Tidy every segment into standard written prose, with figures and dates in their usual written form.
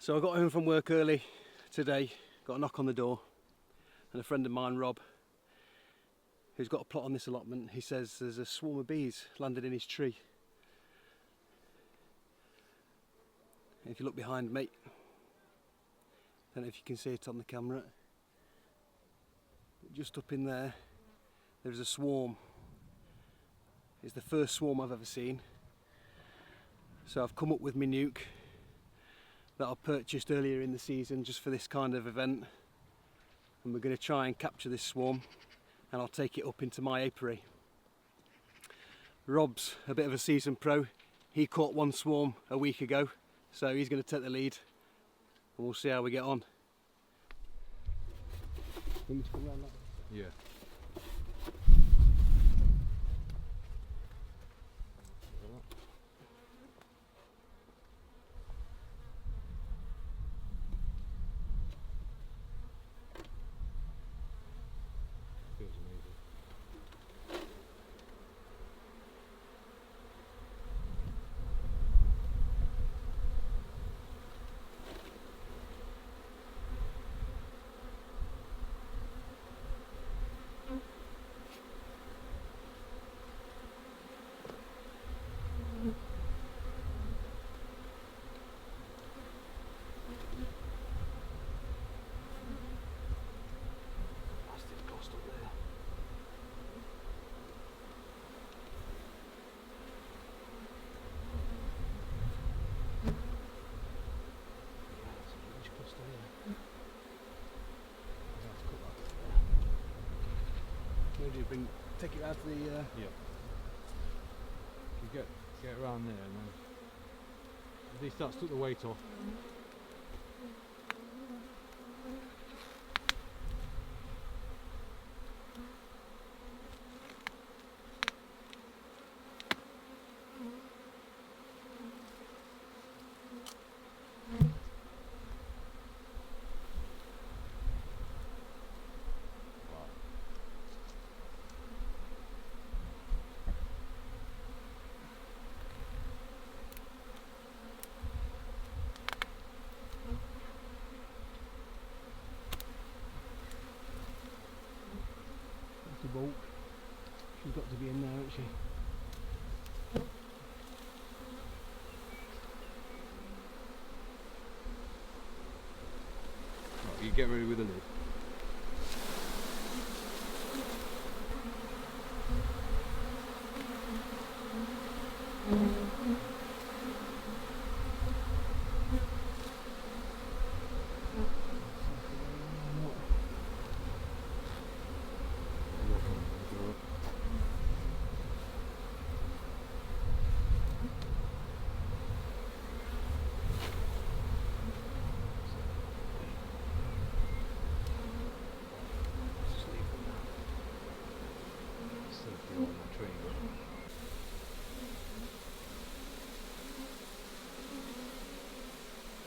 So I got home from work early today, got a knock on the door, and a friend of mine, Rob, who's got a plot on this allotment, he says there's a swarm of bees landed in his tree. And if you look behind me, I don't know if you can see it on the camera, but just up in there, there's a swarm. It's the first swarm I've ever seen. So I've come up with my nuke that I purchased earlier in the season just for this kind of event, and we're going to try and capture this swarm, and I'll take it up into my apiary. Rob's a bit of a seasoned pro. He caught one swarm a week ago, so he's going to take the lead and we'll see how we get on. Yeah. Feels amazing. Take it out to the... Yeah. You get around there and then at least that's took the weight off. Bulk. She's got to be in there, hasn't she? Right, you get ready with the lid.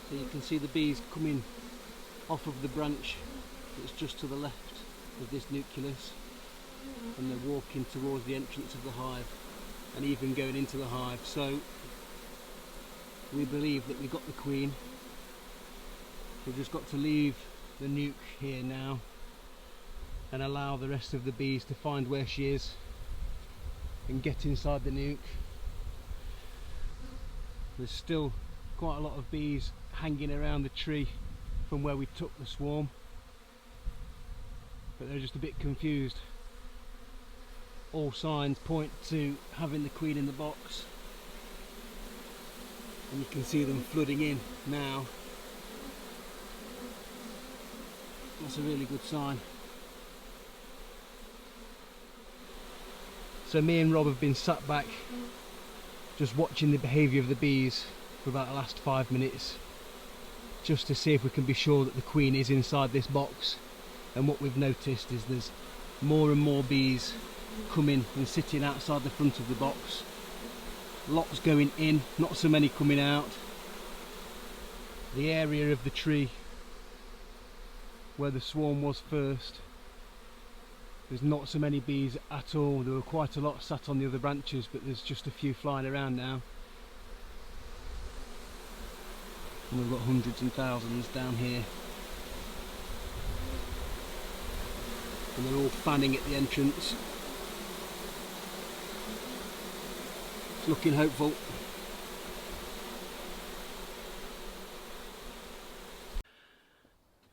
So you can see the bees coming off of the branch that's just to the left of this nucleus, and they're walking towards the entrance of the hive and even going into the hive. So we believe that we got the queen. We've just got to leave the nuke here now and allow the rest of the bees to find where she is and get inside the nuke. There's still quite a lot of bees hanging around the tree from where we took the swarm, but they're just a bit confused. All signs point to having the queen in the box, and you can see them flooding in now. That's a really good sign. So me and Rob have been sat back just watching the behaviour of the bees for about the last 5 minutes, just to see if we can be sure that the queen is inside this box. And what we've noticed is there's more and more bees coming and sitting outside the front of the box. Lots going in, not so many coming out. The area of the tree where the swarm was first, there's not so many bees at all. There were quite a lot sat on the other branches, but there's just a few flying around now. And we've got hundreds and thousands down here. And they're all fanning at the entrance. It's looking hopeful.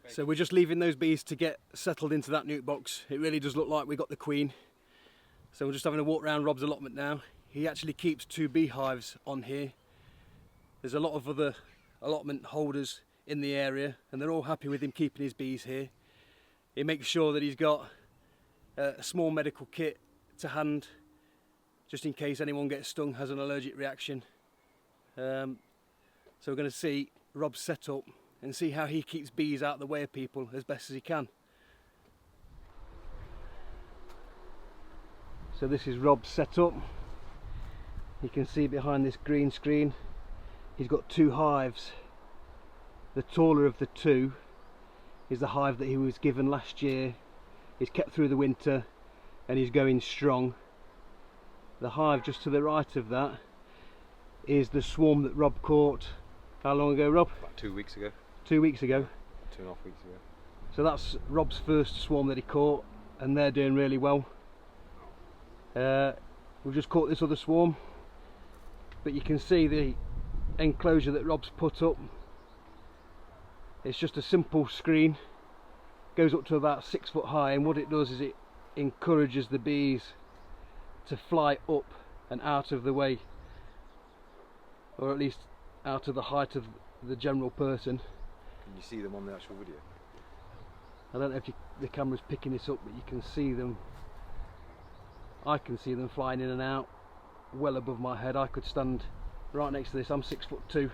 So we're just leaving those bees to get settled into that nuke box. It really does look like we got the queen. So we're just having a walk around Rob's allotment now. He actually keeps 2 beehives on here. There's a lot of other allotment holders in the area and they're all happy with him keeping his bees here. He makes sure that he's got a small medical kit to hand just in case anyone gets stung, has an allergic reaction. So we're going to see Rob's setup and see how he keeps bees out of the way of people as best as he can. So this is Rob's setup. You can see behind this green screen he's got 2 hives. The taller of the 2 is the hive that he was given last year. He's kept through the winter and he's going strong. The hive just to the right of that is the swarm that Rob caught. How long ago, Rob? About 2 weeks ago. 2 weeks ago. 2.5 weeks ago. So that's Rob's first swarm that he caught and they're doing really well. We've just caught this other swarm, but you can see the enclosure that Rob's put up. It's just a simple screen, goes up to about 6 foot high, and what it does is it encourages the bees to fly up and out of the way, or at least out of the height of the general person. Can you see them on the actual video? I don't know if the camera's picking this up, but you can see them. I can see them flying in and out well above my head. I could stand right next to this. I'm 6'2",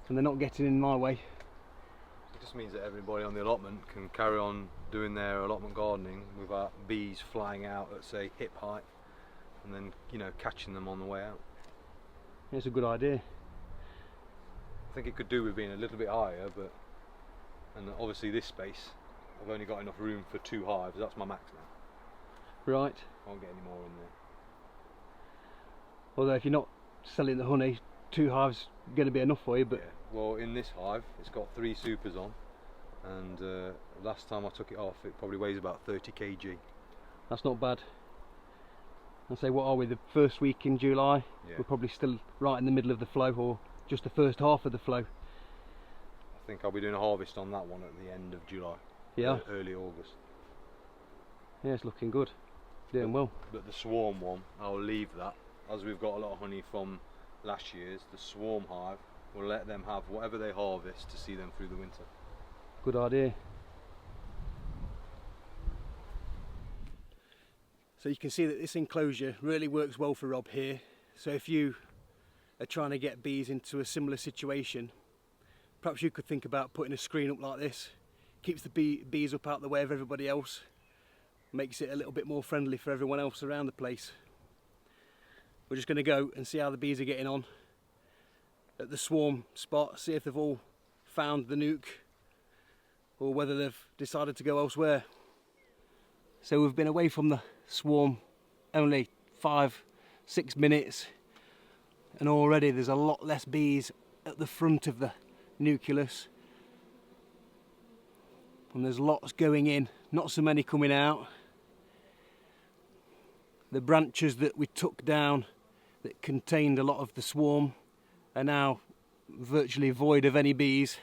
and they're not getting in my way. It just means that everybody on the allotment can carry on doing their allotment gardening without bees flying out at, say, hip height, and then, you know, catching them on the way out. It's a good idea. I think it could do with being a little bit higher, but, and obviously this space, I've only got enough room for 2 hives. That's my max now. Right. Won't get any more in there. Although if you're not selling the honey, 2 hives are going to be enough for you. But yeah. Well, in this hive, it's got 3 supers on, and last time I took it off, it probably weighs about 30 kg. That's not bad. I'd say, what are we, the first week in July? Yeah. We're probably still right in the middle of the flow, or just the first half of the flow. I think I'll be doing a harvest on that one at the end of July. Yeah. Early August. Yeah, it's looking good. Doing well. But the swarm one, I'll leave that. As we've got a lot of honey from last year's, the swarm hive, we'll let them have whatever they harvest to see them through the winter. Good idea. So you can see that this enclosure really works well for Rob here. So if you are trying to get bees into a similar situation, perhaps you could think about putting a screen up like this. Keeps the bees up out the way of everybody else, makes it a little bit more friendly for everyone else around the place. We're just going to go and see how the bees are getting on at the swarm spot, see if they've all found the nuke or whether they've decided to go elsewhere. So we've been away from the swarm only 5-6 minutes and already there's a lot less bees at the front of the nucleus. And there's lots going in, not so many coming out. The branches that we took down that contained a lot of the swarm are now virtually void of any bees.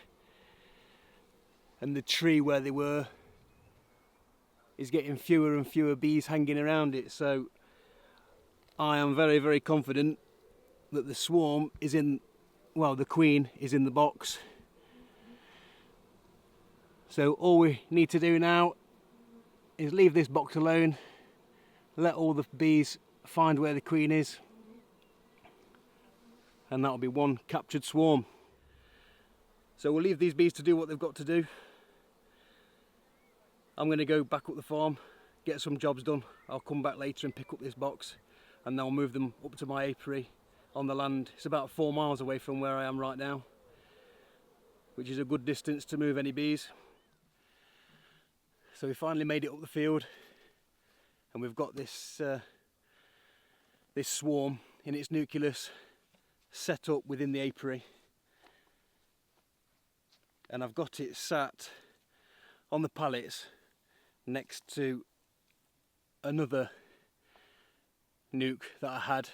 And the tree where they were is getting fewer and fewer bees hanging around it. So I am very, very confident that the swarm is in, well, the queen is in the box. So all we need to do now is leave this box alone, let all the bees find where the queen is, and that'll be one captured swarm. So we'll leave these bees to do what they've got to do. I'm going to go back up the farm, get some jobs done. I'll come back later and pick up this box and then I'll move them up to my apiary on the land. It's about 4 miles away from where I am right now, which is a good distance to move any bees. So we finally made it up the field and we've got this this swarm in its nucleus set up within the apiary, and I've got it sat on the pallets next to another nuke that I had,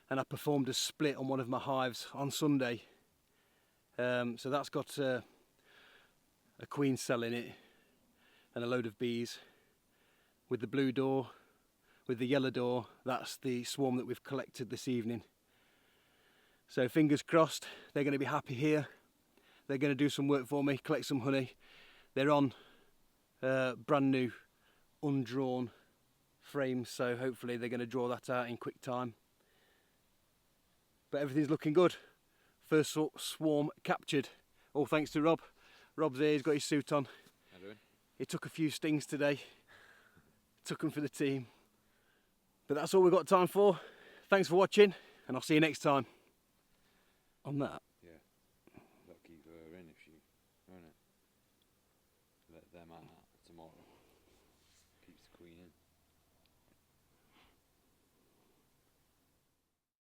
and I performed a split on one of my hives on Sunday. So that's got a queen cell in it and a load of bees. With the blue door, with the yellow door, that's the swarm that we've collected this evening. So fingers crossed, they're going to be happy here. They're going to do some work for me, collect some honey. They're on brand new undrawn frames, so hopefully they're going to draw that out in quick time. But everything's looking good. First swarm captured, all thanks to Rob. Rob's here, he's got his suit on. How you doing? He took a few stings today, took them for the team. But that's all we've got time for. Thanks for watching, and I'll see you next time. On that. Yeah. Got to keep her in if she, won't it? Let them out tomorrow. Keeps the queen in.